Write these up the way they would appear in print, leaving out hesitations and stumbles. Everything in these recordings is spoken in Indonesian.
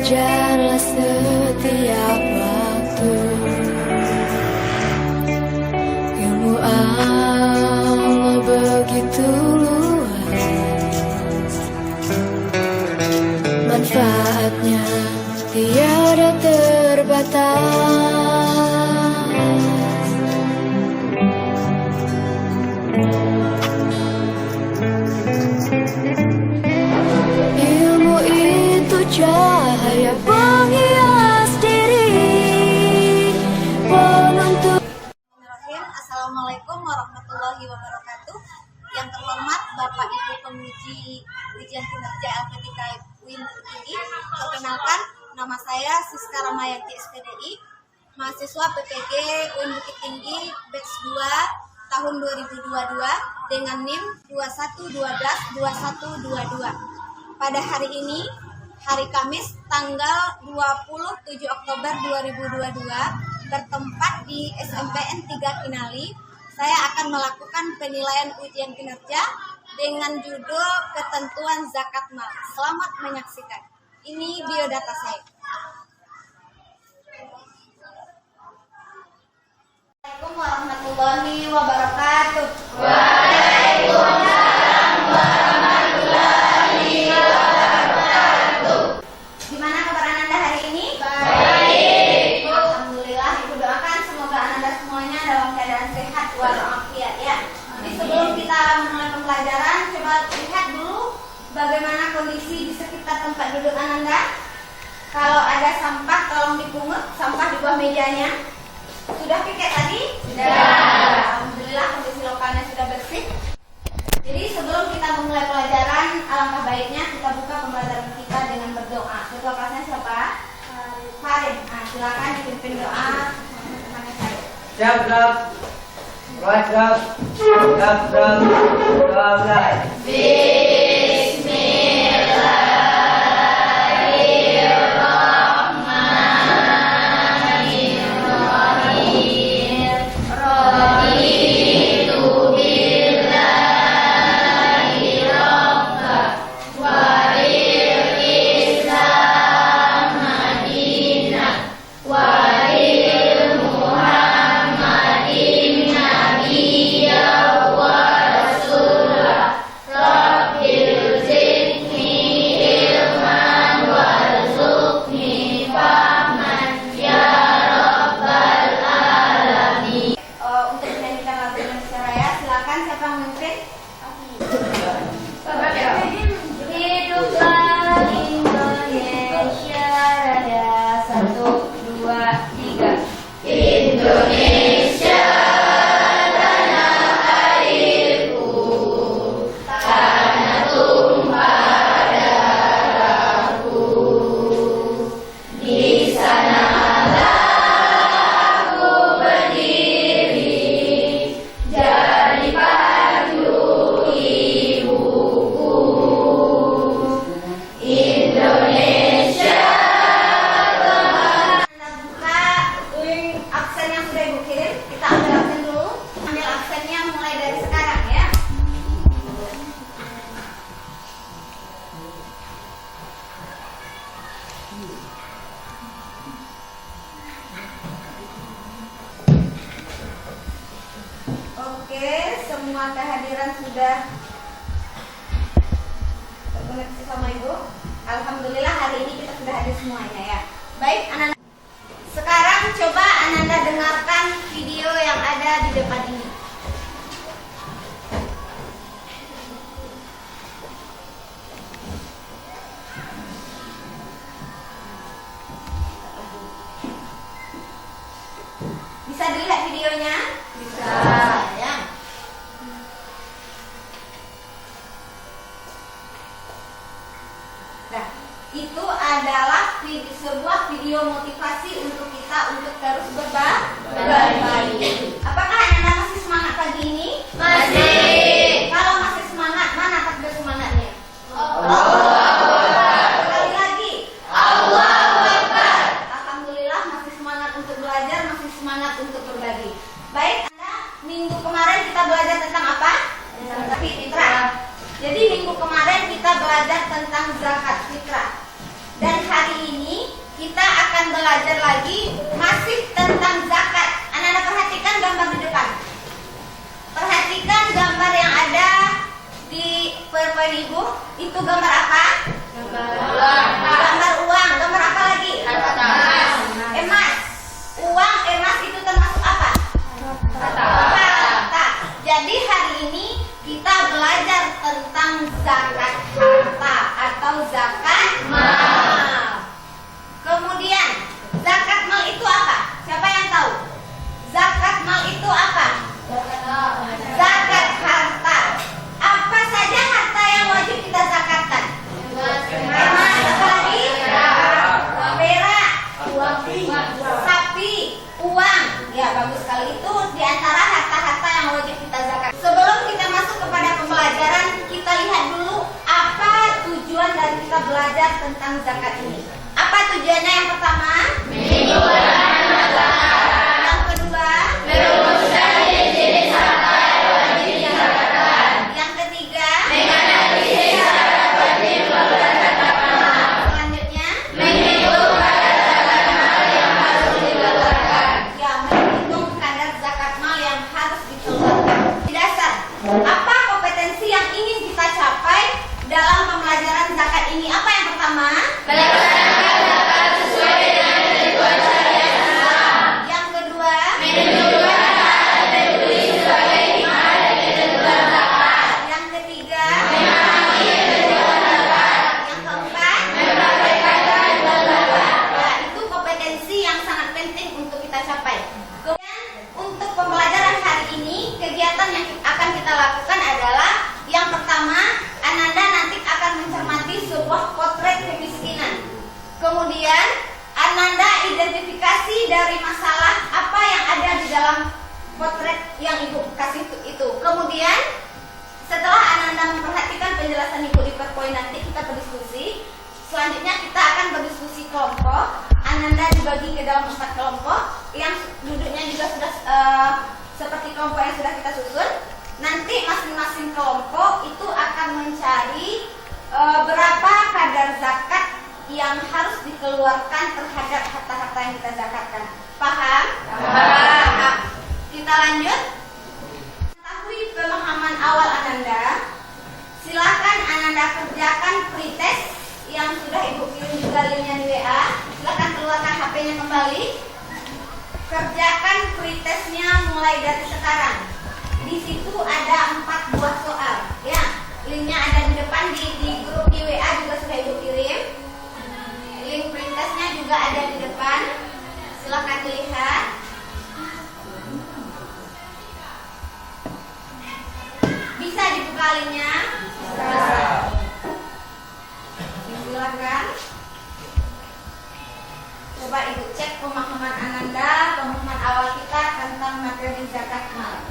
mengejarlah setiap waktu. Ilmu Allah begitu luas, manfaatnya tiada terbatas. Ilmu itu cahaya penghias diri, penuntut. Assalamualaikum warahmatullahi wabarakatuh. Yang terhormat Bapak Ibu penguji ujian kinerja LPTK UIN Bukit Tinggi, perkenalkan nama saya Siska Ramayanti SPDI, mahasiswa PPG UIN Bukit Tinggi batch 2 tahun 2022 dengan NIM 21122122. Pada hari ini, hari Kamis tanggal 27 Oktober 2022, bertempat di SMPN 3 Kinali, saya akan melakukan penilaian ujian kinerja dengan judul Ketentuan Zakat Mal. Selamat menyaksikan. Ini biodata saya. Assalamualaikum warahmatullahi wabarakatuh. Waalaikumsalam warahmatullahi wabarakatuh. Gimana kabar Ananda hari ini? Baik. Alhamdulillah, ibu doakan semoga Ananda semuanya dalam keadaan sehat walafiat ya. Jadi sebelum kita mulai pembelajaran, coba lihat dulu bagaimana kondisi di sekitar tempat duduk Ananda. Kalau ada sampah tolong dipungut, sampah di bawah mejanya. Sudah piket tadi? Sudah. Alhamdulillah kondisi lokalnya sudah bersih. Jadi sebelum kita memulai pelajaran, alangkah baiknya kita buka pembelajaran kita dengan berdoa. Ketua kelasnya siapa? Farid. Nah, silakan dipimpin doa teman-temannya saya. Siap, gerak. Gerak. Doa mulai. Oke, semua kehadiran sudah terkoneksi sama Ibu. Alhamdulillah hari ini kita sudah hadir semuanya ya. Baik, Ananda. Sekarang coba Ananda dengarkan video yang ada di depan ini. Bisa dilihat videonya? Bisa. Ya. Nah, itu adalah sebuah video motivasi untuk kita untuk terus berbagi. Apakah Anda masih semangat pagi ini? Masih. Kalau masih semangat, mana takbir semangatnya? Sekali lagi. Allahu Akbar. Alhamdulillah masih semangat untuk belajar, masih semangat untuk berbagi. Baik, Anda minggu kemarin kita belajar tentang apa? Zakat fitrah. Jadi minggu kemarin kita belajar tentang zakat fitrah. Dan hari ini kita akan belajar lagi masih tentang zakat. Anak-anak perhatikan gambar di depan. Perhatikan gambar yang ada di PowerPoint Ibu. Itu gambar apa? Gambar uang. Gambar apa lagi? Emas. Uang, emas itu termasuk apa? Harta. Jadi hari ini kita belajar tentang zakat harta atau zakat mal. Kemudian, zakat mal itu apa? Siapa yang tahu? Zakat mal itu apa? Zakat harta. Apa saja harta yang wajib kita zakatkan? Emas, apa lagi? Perak, sapi, uang. Ya, bagus sekali. Itu diantara harta-harta yang wajib kita zakat. Sebelum kita masuk kepada pembelajaran, kita lihat dulu apa tujuan dari kita belajar tentang zakat ini. Apa tujuannya? Yang pertama, yang kedua, yang ketiga, selanjutnya, ya, menghitung kadar zakat mal yang harus dikeluarkan. Di dasar, apa kompetensi yang ingin kita capai dalam pembelajaran zakat ini? Apa yang pertama? Yang kedua, yang ketiga, yang keempat, ya, itu kompetensi yang sangat penting untuk kita capai. Kemudian untuk pembelajaran hari ini, kegiatan yang akan kita lakukan adalah yang pertama, Ananda nanti akan mencermati sebuah potret kemiskinan. Kemudian Ananda identifikasi dari masalah apa yang ada di dalam potret yang Ibu kasih itu. Kemudian setelah Ananda memperhatikan penjelasan Ibu di PowerPoint, nanti kita berdiskusi. Selanjutnya kita akan berdiskusi kelompok. Ananda dibagi ke dalam 4 kelompok yang duduknya juga sudah seperti kelompok yang sudah kita susun. Nanti masing-masing kelompok itu akan mencari berapa kadar zakat yang harus dikeluarkan terhadap harta-harta yang kita zakatkan. Paham? Paham. Kita lanjut. Mengetahui pemahaman awal Ananda, silakan Ananda kerjakan pretest yang sudah Ibu kirim juga linknya di WA. Silakan keluarkan HP-nya kembali. Kerjakan pretestnya mulai dari sekarang. Di situ ada 4 buah soal, ya. Linknya ada di depan di grup di WA juga sudah Ibu kirim. Link pretestnya juga ada di depan. Silakan dilihat. Bisa dibuka linknya. Silakan. Coba Ibu cek pemahaman Ananda, pemahaman awal kita tentang materi zakat mal.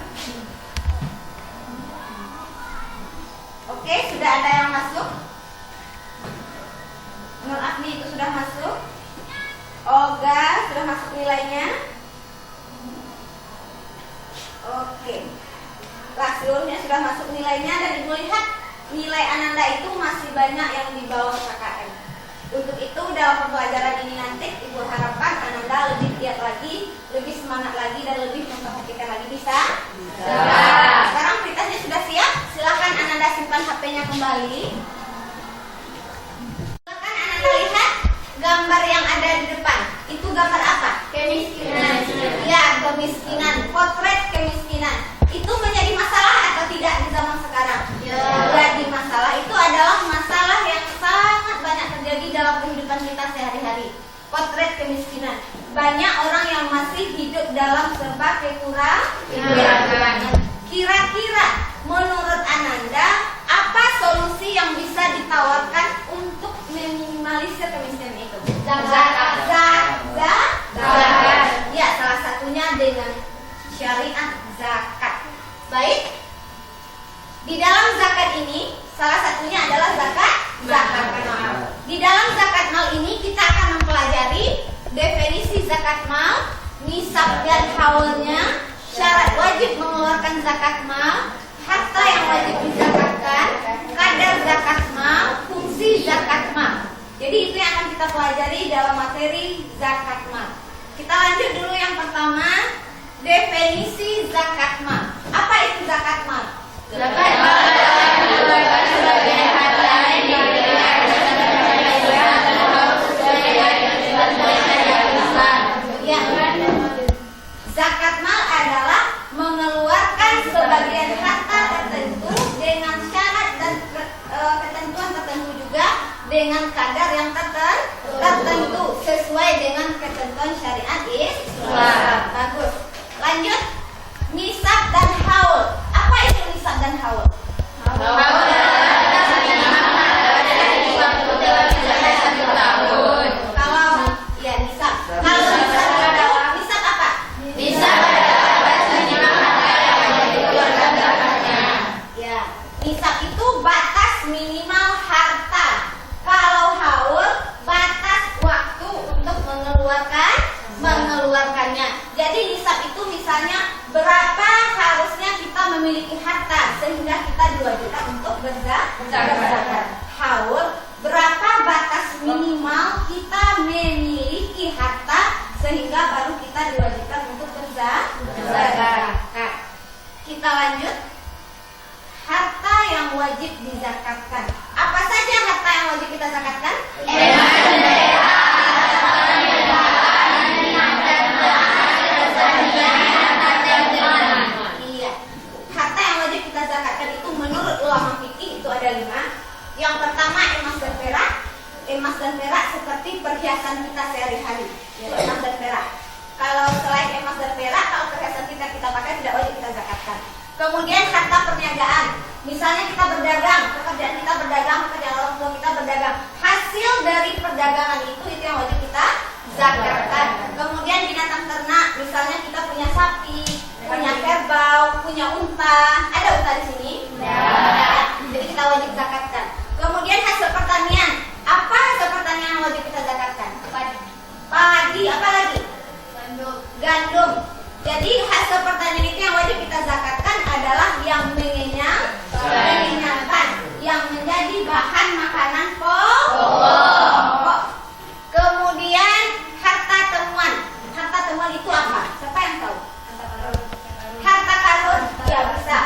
Oke, sudah ada yang masuk? Nur Afni itu sudah masuk. Olga sudah masuk nilainya. Oke. Lah, seluruhnya sudah masuk nilainya dan Ibu lihat nilai Ananda itu masih banyak yang di bawah KKM. Untuk itu dalam pembelajaran ini nanti Ibu harapkan Ananda lebih giat lagi, lebih semangat lagi dan lebih memperhatikan lagi. Bisa? Bisa. Sekarang pretestnya sudah siap. Silakan Ananda simpan HP-nya kembali. Silakan Ananda lihat gambar yang ada di depan. Itu gambar apa? Kemiskinan. Ya, kemiskinan. Potret kemiskinan. Itu menjadi masalah atau tidak di zaman sekarang? Jadi masalah. Itu adalah masalah yang sangat banyak terjadi dalam kehidupan kita sehari-hari. Potret kemiskinan. Banyak orang yang masih hidup dalam serba kekurangan. Kira-kira menurut Ananda, apa solusi yang bisa ditawarkan untuk meminimalisir kemiskinan itu? Zakat. Ya, salah satunya dengan syariat zakat. Baik. Di dalam zakat ini, salah satunya adalah zakat mal. Di dalam zakat mal ini kita akan mempelajari definisi zakat mal, nisab dan haulnya, syarat wajib mengeluarkan zakat mal, harta yang wajib dizakatkan, kadar zakat mal, fungsi zakat mal. Jadi itu yang akan kita kita pelajari dalam materi zakat mal. Kita lanjut dulu yang pertama, definisi zakat mal. Apa itu zakat mal? Zakat mal adalah mengeluarkan sebagian harta yang diberikan Ya. Zakat mal adalah mengeluarkan sebagian harta tertentu dengan syarat dan ketentuan tertentu juga dengan kadar yang tertentu sesuai dengan ketentuan syariat Islam. Bagus. Lanjut, nisab dan haul. Apa itu nisab dan haul? Kalau ya nisab. Kalau nisab adalah nisab apa? Ya, nisab itu batas minimal harta. Kalau haul batas waktu untuk mengeluarkannya. Jadi nisab itu misalnya berapa harusnya kita memiliki harta sehingga kita 2 juta untuk berzakat. Haul berapa batas minimal kita memiliki harta sehingga baru kita 2 juta untuk berzakat. Kita lanjut. Harta yang wajib dizakatkan. Apa saja harta yang wajib kita zakatkan? Iya. Harta yang wajib kita zakatkan itu menurut ulama fikih itu ada 5. Yang pertama emas dan perak. Emas dan perak seperti perhiasan kita sehari-hari. Emas dan perak. Kalau selain emas dan perak, kalau perhiasan kita pakai tidak wajib kita zakatkan. Kemudian harta perniagaan. Misalnya kita berdagang, pekerjaan kita berdagang, pekerjaan orang tua kita berdagang. Hasil dari perdagangan itu yang wajib kita zakatkan. Kemudian binatang ternak, misalnya kita punya sapi, punya kerbau, punya unta. Ada unta di sini? Ya. Jadi kita wajib zakatkan. Kemudian hasil pertanian. Apa hasil pertanian yang wajib kita zakatkan? Padi. Apa lagi? Gandum. Jadi hasil pertanian itu yang wajib kita zakatkan adalah yang mengenyangkan, yang menjadi bahan makanan pokok. Kemudian harta temuan. Harta temuan itu apa? Siapa yang tahu? Harta karun? Ya bisa.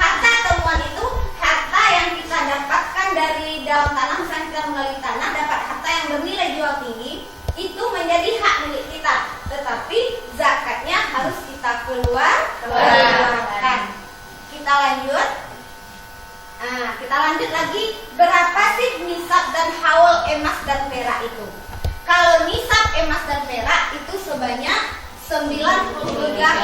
Harta temuan itu harta yang kita dapatkan dari dalam tanah. Misalnya kita menggali tanah, dapat harta yang bernilai jual tinggi, itu menjadi hak milik kita. Tetapi zakatnya harus kita keluarkan. Kita lanjut. Kita lanjut lagi. Berapa sih nisab dan haul emas dan perak itu? Kalau nisab emas dan perak itu sebanyak 93,5 gram.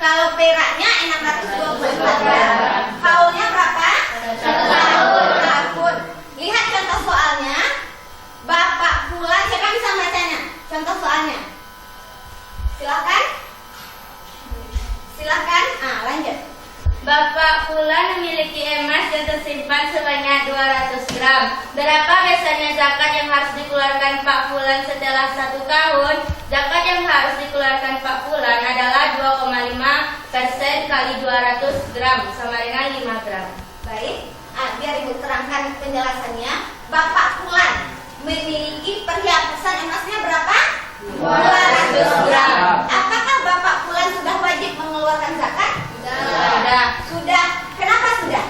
Kalau peraknya 624 gram. Haulnya berapa? 1 tahun. Lihat contoh soalnya. Bapak Fulan, siapa bisa bacanya? Contoh soalnya. Silakan. Lanjut. Bapak Fulan memiliki emas yang tersimpan sebanyak 200 gram. Berapa biasanya zakat yang harus dikeluarkan Pak Fulan setelah 1 tahun? Zakat yang harus dikeluarkan Pak Fulan adalah 2,5% kali 200 gram sama dengan 5 gram. Baik. Biar Ibu terangkan penjelasannya. Bapak Fulan memiliki perhiasan emasnya berapa? 200 gram. Apakah Bapak Fulan sudah wajib mengeluarkan zakat? Sudah. Kenapa sudah?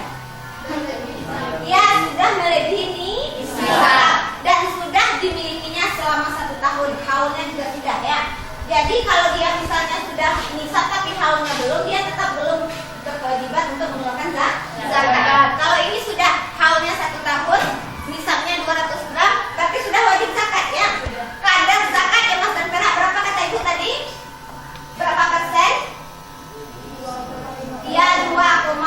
Ya, sudah melebihi nisab dan sudah dimilikinya selama 1 tahun. Haulnya juga sudah ya. Jadi kalau dia misalnya sudah nisab tapi haulnya belum, dia tetap belum berkewajiban untuk mengeluarkan zakat. Kalau ini sudah haulnya 1 tahun, nisabnya 200 gram, berarti sudah wajib zakat ya. Kadar zakat emas dan perak berapa kata Ibu tadi? Berapa persen? Ya, 2,5%.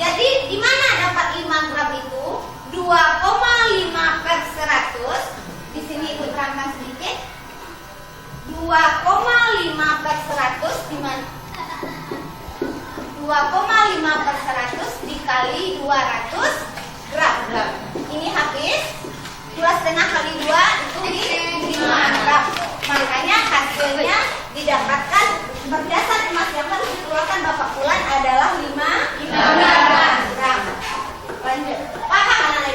Jadi di mana dapat 5 gram itu? 2,5 per 100. Di sini Ibu terangkan sedikit. 2,5 per 100 di mana? 2,5 per 100 dikali 200 gram. Ini habis 2,5 kali 2 itu 5 gram. Makanya hasilnya didapatkan perhiasan emas yang harus dikeluarkan Bapak Fulan adalah 5 gram. Lanjut. Paham anak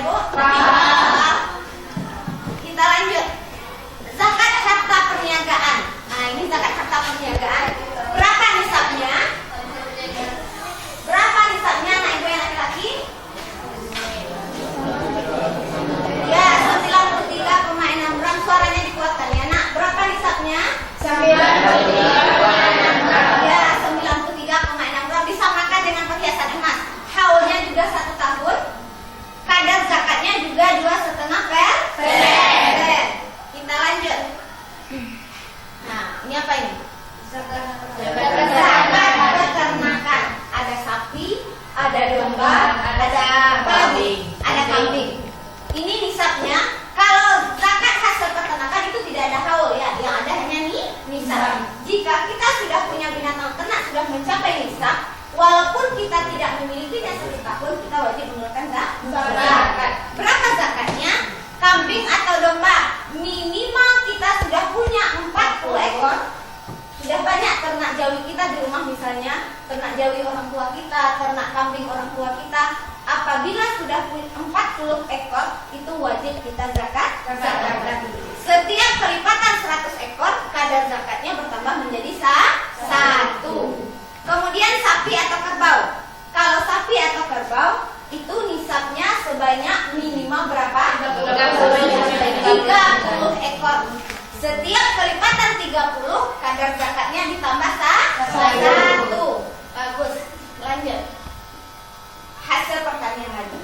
orang tua kita, ternak kambing orang tua kita, apabila sudah 40 ekor itu wajib kita zakatkan. Setiap kelipatan 100 ekor kadar zakatnya bertambah menjadi 1. Kemudian sapi atau kerbau. Kalau sapi atau kerbau itu nisabnya sebanyak minimal berapa? 30 ekor. Setiap kelipatan 30 kadar zakatnya ditambah 1. Bagus. Lanjut. Hasil pertanian lagi.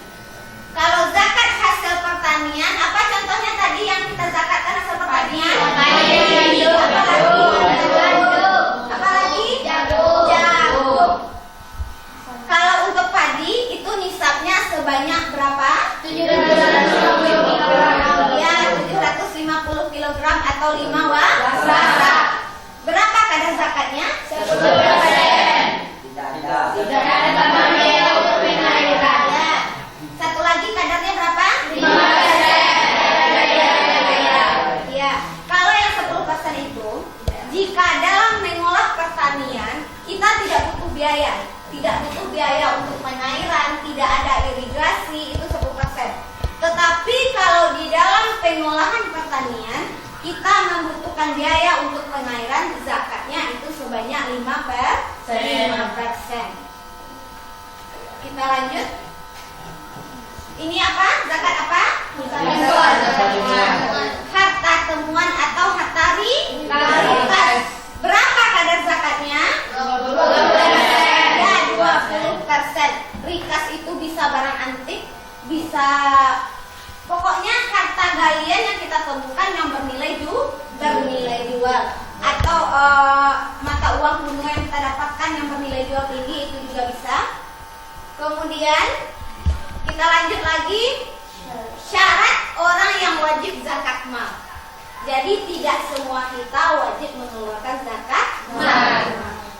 Kalau zakat hasil pertanian, apa contohnya tadi yang kita zakatkan hasil pertanian? Apalagi? Jagung. Kalau untuk padi itu nisabnya sebanyak berapa? 750 kg atau 5 wasa. Berapa kadar zakatnya? 10%. Tidak ada. Satu lagi kadarnya berapa? 5%. Ya. Kalau yang 10% itu, jika dalam mengolah pertanian kita tidak butuh biaya, untuk pengairan, tidak ada irigasi, itu 10%. Tetapi kalau di dalam pengolahan pertanian kita membutuhkan biaya untuk pengairan, zakatnya itu sebanyak 5%. Kita lanjut. Ini apa? Zakat apa? Harta temuan atau harta rikas. Berapa kadar zakatnya? 20%. Rikas itu bisa barang antik, bisa pokoknya harta galian yang kita temukan yang bernilai jual, atau mata uang kuno yang kita dapatkan yang bernilai jual tinggi, itu juga bisa. Kemudian kita lanjut lagi, syarat orang yang wajib zakat mal. Jadi tidak semua kita wajib mengeluarkan zakat mal.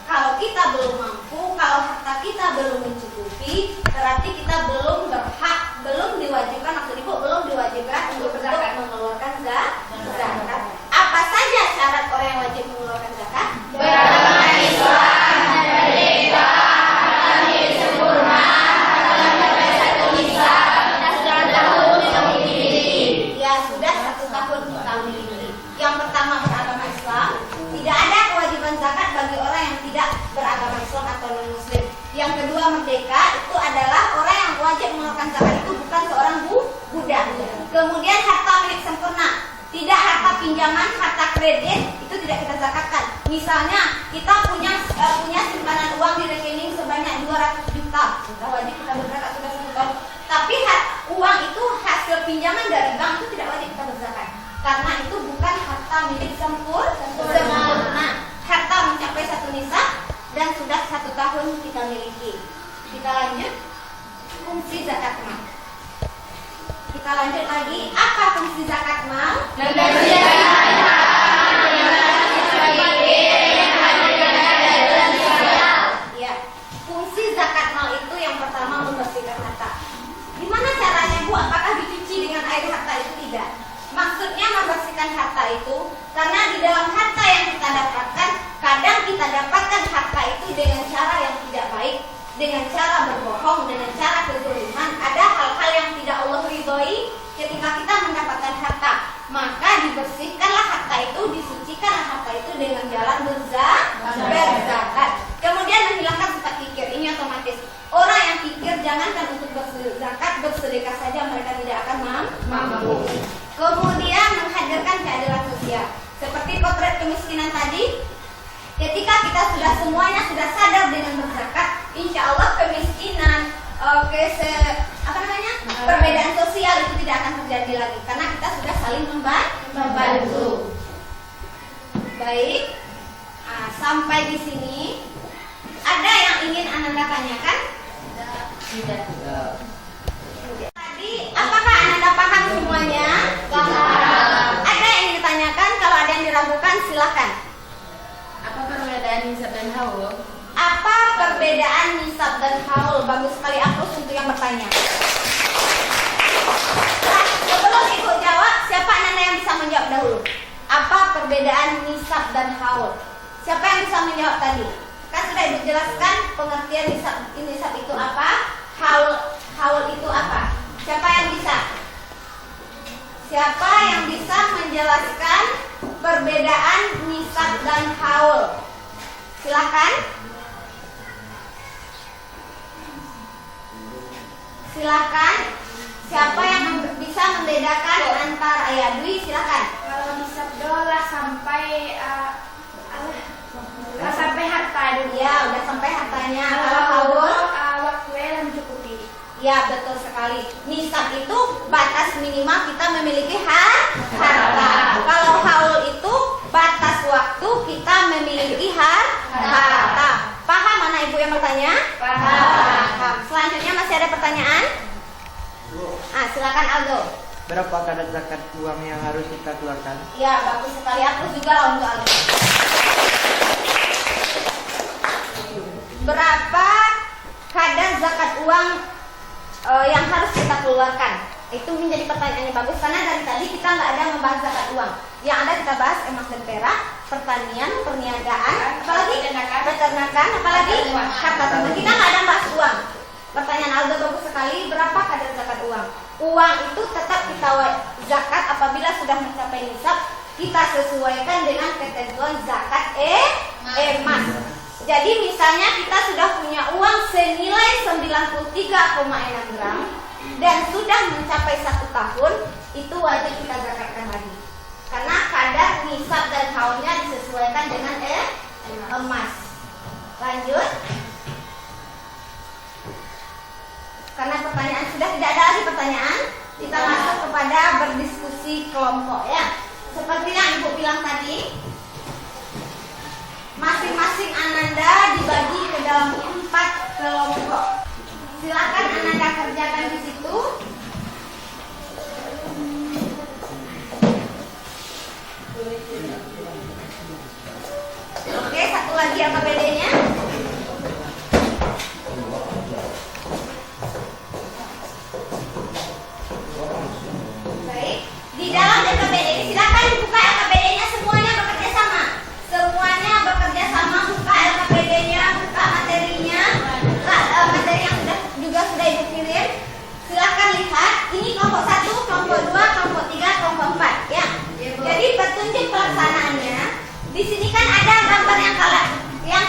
Kalau kita belum mampu, kalau harta kita belum mencukupi, berarti kita belum berhak, belum diwajibkan, maksud ibu belum diwajibkan untuk mengeluarkan zakat. Apa saja syarat orang yang wajib mengeluarkan zakat? Beragama Islam, merdeka, hamil sempurna, sampai 1 nisab, dan 1 tahun memiliki. Ya sudah 1 tahun kita memiliki. Yang pertama beragama Islam, tidak ada kewajiban zakat bagi orang yang tidak beragama Islam atau non-Muslim. Yang kedua merdeka, itu adalah orang yang wajib mengeluarkan zakat itu bukan seorang budak. Kemudian harta milik sempurna, tidak harta pinjaman, harta kredit, itu tidak kita zakatkan. Misalnya kita punya simpanan uang di rekening sebanyak 200 juta, kita wajib kita berzakat sudah 1 tahun. Tapi uang itu hasil pinjaman dari bank, itu tidak wajib kita berzakat, karena itu bukan harta milik sempurna. Harta mencapai 1 nisab dan sudah 1 tahun kita miliki. Kita lanjut, fungsi zakat mal. Kita lanjut lagi, apa fungsi zakat mal? Ya, fungsi zakat mal itu yang pertama membersihkan harta. Gimana caranya Bu? Apakah dicuci dengan air harta itu? Tidak. Maksudnya membersihkan harta itu karena di dalam harta yang kita dapatkan, kadang kita dapatkan harta itu dengan cara yang tidak baik, dengan cara berbohong, dengan cara kezaliman. Ada hal-hal yang tidak Allah ridhoi ketika kita mendapatkan harta. Maka dibersihkanlah harta itu, disucikanlah harta itu dengan jalan berzakat. Kemudian menghilangkan sifat kikir, ini otomatis. Orang yang kikir jangankan untuk berzakat, bersedekah saja mereka tidak akan mampu. Kemudian menghadirkan keadilan sosial. Seperti potret kemiskinan tadi, ketika kita semuanya sudah sadar dengan berzakat, insya Allah kemiskinan, perbedaan sosial itu tidak akan terjadi lagi karena kita sudah saling membantu. Baik, sampai di sini ada yang ingin Ananda tanyakan? Tidak. Tadi apakah Ananda paham semuanya? Paham. Ada yang ingin ditanyakan? Kalau ada yang diragukan silakan. Apa perbedaan nisab dan haul? Apa perbedaan nisab dan haul? Bagus sekali Afrus untuk yang bertanya. Nah, sebelum ibu jawab, siapa Ananda yang bisa menjawab dahulu? Apa perbedaan nisab dan haul? Siapa yang bisa menjawab tadi? Kasih sudah Ibu jelaskan pengertian nisab itu apa, haul itu apa. Siapa yang bisa? Siapa yang bisa menjelaskan perbedaan nisab dan haul? Silakan. Silakan. Siapa yang bisa membedakan antara Dwi? Silakan. Kalau nisab dolar sampai sampai harta dulu. Ya, udah sampai hartanya. Kalau haul, waktu yang mencukupi. ya betul sekali. Nisab itu batas minimal kita memiliki harta. Kalau haul itu batas waktu kita memiliki harta. Paham anak ibu yang bertanya? Paham. Selanjutnya masih ada pertanyaan? Silakan Aldo. Berapa kadar zakat uang yang harus kita keluarkan? Ya, bagus sekali. Aku juga lah untuk Aldo. Berapa kadar zakat uang yang harus kita keluarkan? Itu menjadi pertanyaannya bagus karena dari tadi kita nggak ada membahas zakat uang. Yang ada kita bahas emas dan perak, pertanian, perniagaan, apalagi peternakan, apalagi harta benda. Kita nggak ada bahas uang. Pertanyaan Aldo bagus sekali. Berapa kadar zakat uang? Uang itu tetap kita zakat apabila sudah mencapai nisab. Kita sesuaikan dengan ketentuan zakat emas. Jadi misalnya kita sudah punya uang senilai 93,6 gram dan sudah mencapai 1 tahun, itu wajib kita zakatkan lagi. Karena kadar nisab dan haulnya disesuaikan dengan emas. Lanjut. Karena pertanyaan sudah tidak ada lagi pertanyaan, kita masuk kepada berdiskusi kelompok ya. Seperti yang Ibu bilang tadi, masing-masing ananda dibagi ke dalam 4 kelompok. Silakan ananda kerjakan di situ. Oke, satu lagi LKPD-nya. Baik, di dalam LKPD ini silakan buka LKPD-nya, semuanya bekerja sama. Semuanya bekerja sama, buka LKPD-nya, buka materinya, materi yang sudah Ibu kirim. Silakan lihat, ini kelompok 1, kelompok 2, kelompok 3, kelompok 4 ya. Jadi petunjuk pelaksanaannya di sini kan ada gambar yang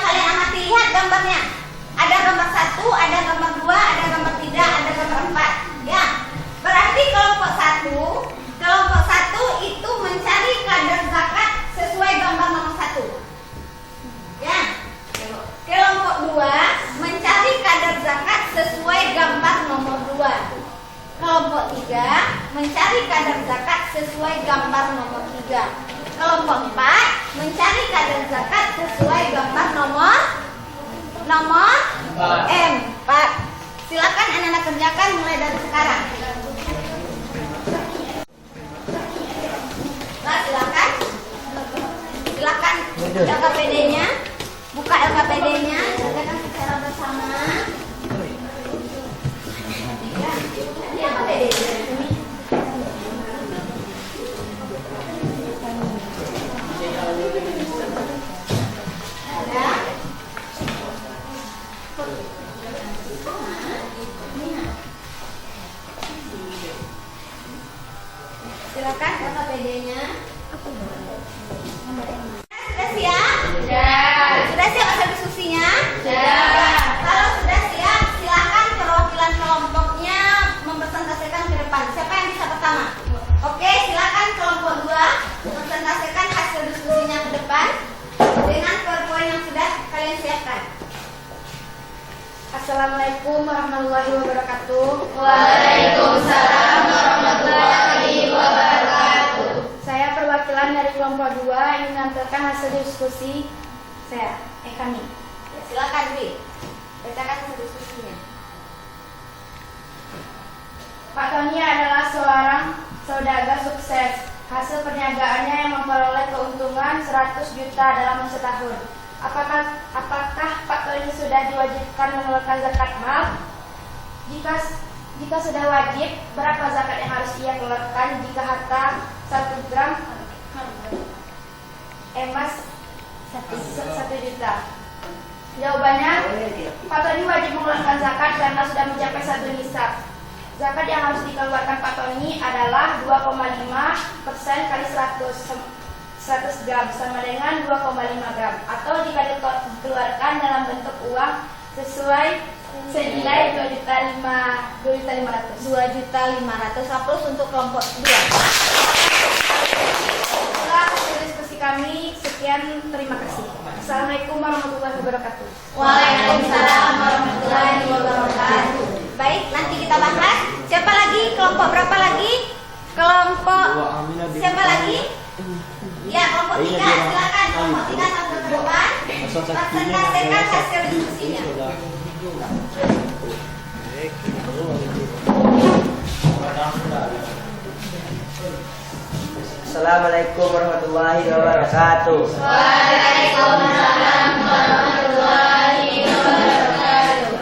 kalian amati, lihat gambarnya. Ada gambar 1, ada gambar 2, ada gambar 3, ada gambar 4 ya. Berarti kelompok 1 itu mencari kadar zakat sesuai gambar nomor 1 ya. Kelompok 2 mencari kadar zakat sesuai gambar nomor 2. Kelompok 3 mencari kadar zakat sesuai gambar nomor 3. Kelompok 4 mencari kadar zakat sesuai gambar nomor 4. Silakan anak-anak kerjakan mulai dari sekarang. Nah, silakan LKPD-nya, buka LKPD-nya, kerjakan secara bersama. Ya, ini LKPD-nya. Ada. Silakan LKPD-nya. Sudah siap? Sudah siap hasil diskusinya? Kalau sudah siap, silakan perwakilan kelompoknya mempresentasikan ke depan. Siapa yang bisa pertama? Oke, silakan kelompok 2 mempresentasikan hasil diskusinya ke depan dengan PowerPoint yang sudah kalian siapkan. Assalamualaikum warahmatullahi wabarakatuh. Waalaikumsalam warahmatullahi wabarakatuh. Saya perwakilan dari kelompok 2 ingin menampilkan hasil diskusi kami. Ya, silakan Dwi, bacakan hasil diskusinya. Pak Tony adalah seorang saudagar sukses. Hasil perniagaannya yang memperoleh keuntungan 100 juta dalam setahun. Apakah Pak Tony sudah diwajibkan mengeluarkan zakat mal? Jika sudah wajib, berapa zakat yang harus ia keluarkan jika harta 1 gram emas 1 juta? Jawabannya, Pak Tony wajib mengeluarkan zakat karena sudah mencapai 1 nisab. Zakat yang harus dikeluarkan Pak Tony adalah 2,5% kali 100 gram sama dengan 2,5 gram, atau jika dikeluarkan dalam bentuk uang sesuai senilai 2.500.000. 2.500.000 plus untuk kelompok 2. Itulah hasil diskusi kami. Sekian, terima kasih. Assalamualaikum warahmatullahi wabarakatuh. Waalaikumsalam warahmatullahi wabarakatuh. Baik, nanti kita bahas. Siapa lagi? Kelompok berapa lagi? Kelompok siapa lagi? Ya, kelompok 3. Silakan kelompok 3 sampai ke depan. Presentasikan hasil diskusinya. Assalamualaikum warahmatullahi wabarakatuh. Waalaikumsalam warahmatullahi wabarakatuh.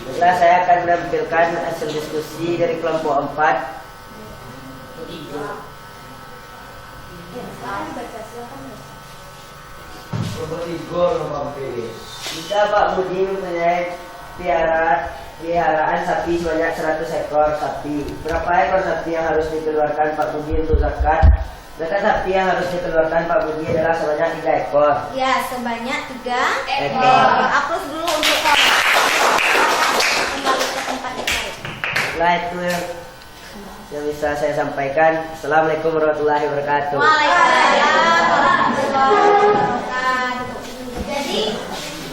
Baiklah, saya akan menampilkan hasil diskusi dari kelompok 4. Jika Pak Budi mempunyai peliharaan sapi sebanyak 100 ekor sapi, berapa ekor sapi yang harus dikeluarkan Pak Budi untuk zakat? Zakat sapi yang harus dikeluarkan Pak Budi adalah sebanyak 3 ekor. Ya, sebanyak 3 ekor. Hapus dulu untuk kamu. Kembali ke tempatnya tadi. Setelah itu yang bisa saya sampaikan. Assalamualaikum warahmatullahi wabarakatuh. Waalaikumsalam warahmatullahi wabarakatuh. Jadi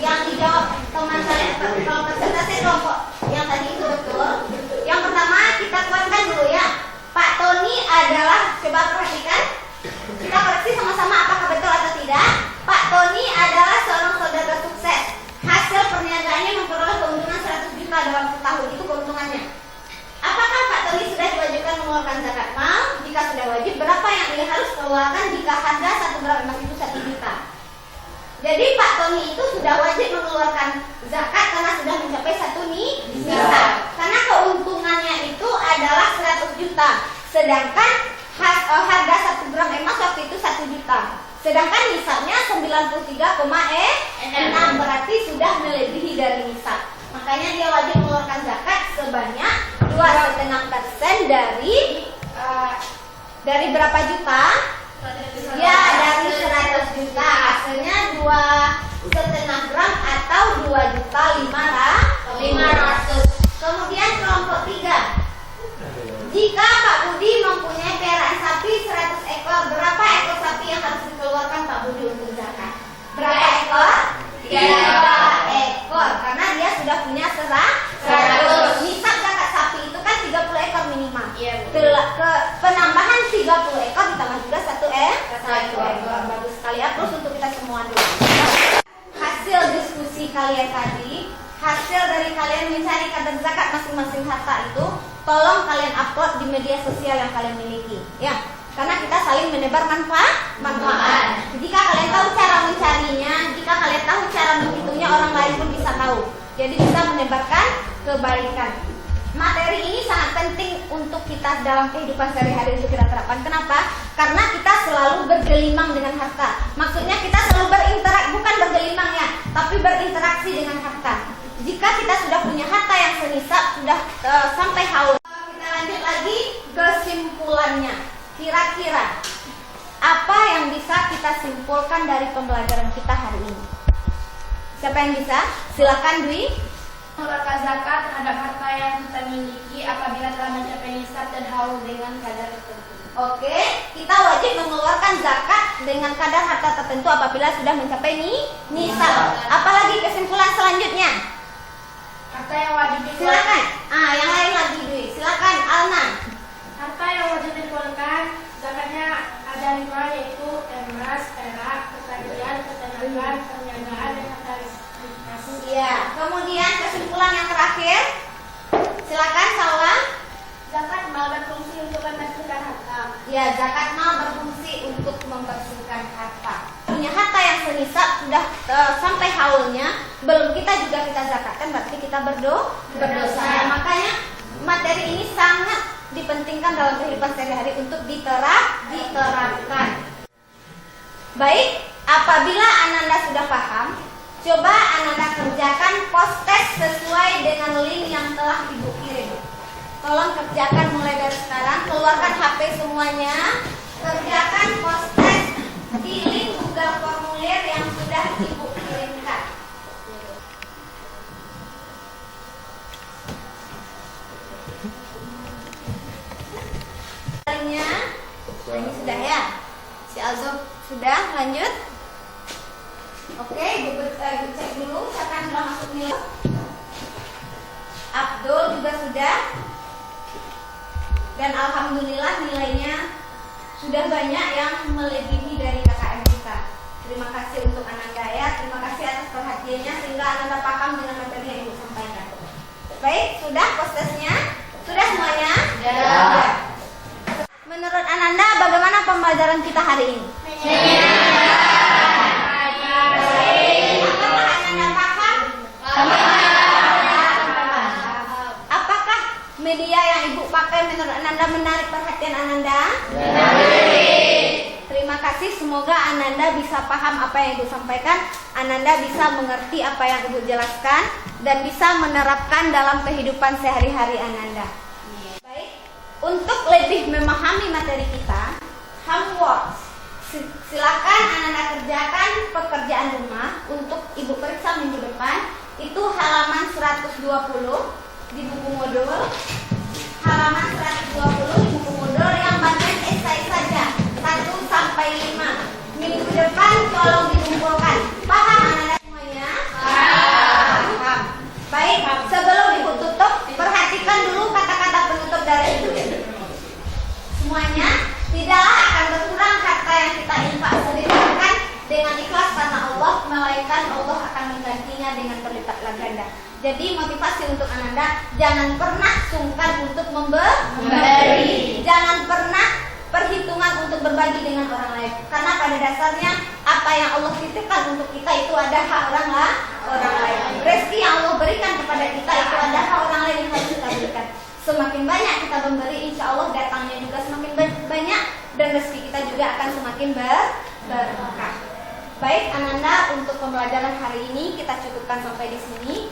yang dijawab teman saya kalau presentasi kelompok yang tadi itu betul. Yang pertama kita kuatkan dulu ya. Pak Tony adalah, coba perhatikan. Kita koreksi sama-sama apakah betul atau tidak. Pak Tony adalah seorang saudagar sukses. Hasil perniagaannya memperoleh keuntungan 100 juta dalam setahun. Itu keuntungannya. Apakah Pak Tony sudah diwajibkan mengeluarkan zakat mal? Jika sudah wajib, berapa yang ia harus keluarkan jika harga 1 gram emas itu 1 juta? Jadi Pak Tony itu sudah wajib mengeluarkan zakat karena sudah mencapai 1 nisab. Karena keuntungannya itu adalah 100 juta. Sedangkan harga 1 gram emas waktu itu 1 juta. Sedangkan nisabnya 93,6, berarti sudah melebihi dari nisab. Makanya dia wajib mengeluarkan zakat sebanyak 2,5% dari berapa juta? Ya, dari 100 juta. Hasilnya 2,5 gram atau 2.500.000. Kemudian kelompok 3. Jika Pak Budi mempunyai peliharaan sapi 100 ekor, berapa ekor sapi yang harus dikeluarkan Pak Budi untuk zakat? Berapa ekor? 3 ekor, karena dia sudah punya 100. Nisab zakat sapi itu kan 30 ekor minimal. Ke penambahan 30 ekor ditambah juga 1 ekor. Bagus sekali ya, terus untuk kita semua dulu. Hasil diskusi kalian tadi, hasil dari kalian mencari kadar zakat masing-masing harta itu, tolong kalian upload di media sosial yang kalian miliki, ya. Karena kita saling menebar manfaat. Jika kalian tahu cara mencarinya, jika kalian tahu cara menghitungnya, orang lain pun bisa tahu. Jadi bisa menebarkan kebaikan. Materi ini sangat penting untuk kita dalam kehidupan sehari-hari untuk kita terapkan. Kenapa? Karena kita selalu bergelimang dengan harta. Maksudnya kita selalu berinteraksi, bukan bergelimang ya, tapi berinteraksi dengan harta. Jika kita sudah punya harta yang senisab, sudah sampai haul. Kita lanjut lagi kesimpulannya. Kira-kira apa yang bisa kita simpulkan dari pembelajaran kita hari ini? Siapa yang bisa? Silakan Dwi. Mengeluarkan zakat terhadap harta yang kita miliki apabila telah mencapai nisab dan haul dengan kadar tertentu. Oke, kita wajib mengeluarkan zakat dengan kadar harta tertentu apabila sudah mencapai nisab. Apalagi kesimpulan selanjutnya? Harta yang wajib Silakan. dikeluarkan. Yang lain lagi Dwi. Silakan Alna. Harta yang wajib dikeluarkan zakatnya ada 5, yaitu emas, perak, pertanian, peternakan, perniagaan, dan harta likuiditas. Iya. Kemudian kesimpulan yang terakhir. Silakan Salwa. Zakat mal berfungsi untuk membersihkan harta. Ya, zakat mal berfungsi untuk membersihkan harta. Punya harta yang senisab sudah sampai haulnya, belum kita zakatkan, berarti kita berdosa. Makanya materi ini sangat dipentingkan dalam kehidupan sehari-hari untuk diterapkan. Baik, Apabila Ananda sudah paham, coba Ananda kerjakan post-test sesuai dengan link yang telah Ibu kirim. Tolong kerjakan mulai dari sekarang, keluarkan HP semuanya, kerjakan post-test di link Google Formulir yang sudah Ibu kirimkan. Ini sudah ya? Si Alzo sudah, lanjut. Oke, Ibu cek dulu siapa yang sudah masuk nilai. Abdul juga sudah. Dan alhamdulillah nilainya sudah banyak yang melebihi dari KKM kita. Terima kasih untuk Ananda ya. Terima kasih atas perhatiannya sehingga Ananda paham dengan materi yang Ibu sampaikan. Baik, sudah post-testnya? Sudah semuanya? Sudah. Menurut Ananda, bagaimana pembelajaran kita hari ini? Apakah Ananda paham? Apakah media yang Ibu pakai menurut Ananda menarik perhatian Ananda? Terima kasih, semoga Ananda bisa paham apa yang Ibu sampaikan, Ananda bisa mengerti apa yang Ibu jelaskan, dan bisa menerapkan dalam kehidupan sehari-hari Ananda. Baik, untuk lebih memahami materi kita, homework. Silakan Ananda kerjakan pekerjaan rumah untuk Ibu periksa minggu depan. Itu halaman 120 di buku modul. Halaman 120 di buku modul yang bagian esai saja 1 sampai 5. Minggu depan tolong dikumpulkan. Paham Ananda semuanya? Paham. Baik, sebelum Ibu tutup, perhatikan dulu kata-kata penutup dari Ibu. Semuanya, tidaklah akan berkurang harta yang kita infak sedekahkan dengan ikhlas karena Allah, melainkan Allah akan menggantinya dengan berlipat ganda. Jadi motivasi untuk Ananda, jangan pernah sungkan untuk memberi. Jangan pernah perhitungan untuk berbagi dengan orang lain. Karena pada dasarnya apa yang Allah titipkan untuk kita itu ada hak orang lain. Rezeki yang Allah berikan kepada kita itu ada hak orang lain yang harus kita berikan. Semakin banyak kita memberi, insya Allah datangnya juga semakin banyak dan rezeki kita juga akan semakin berkah. Baik Ananda, untuk pembelajaran hari ini kita cukupkan sampai di sini.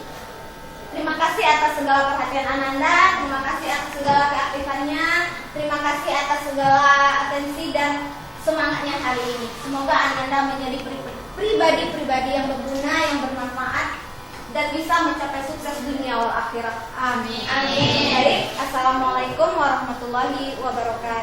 Terima kasih atas segala perhatian Ananda, terima kasih atas segala keaktifannya, terima kasih atas segala atensi dan semangatnya hari ini. Semoga Ananda menjadi pribadi-pribadi yang berguna, yang bermanfaat, dan bisa mencapai sukses dunia wal akhirat. Amin. Amin. Baik, assalamualaikum warahmatullahi wabarakatuh.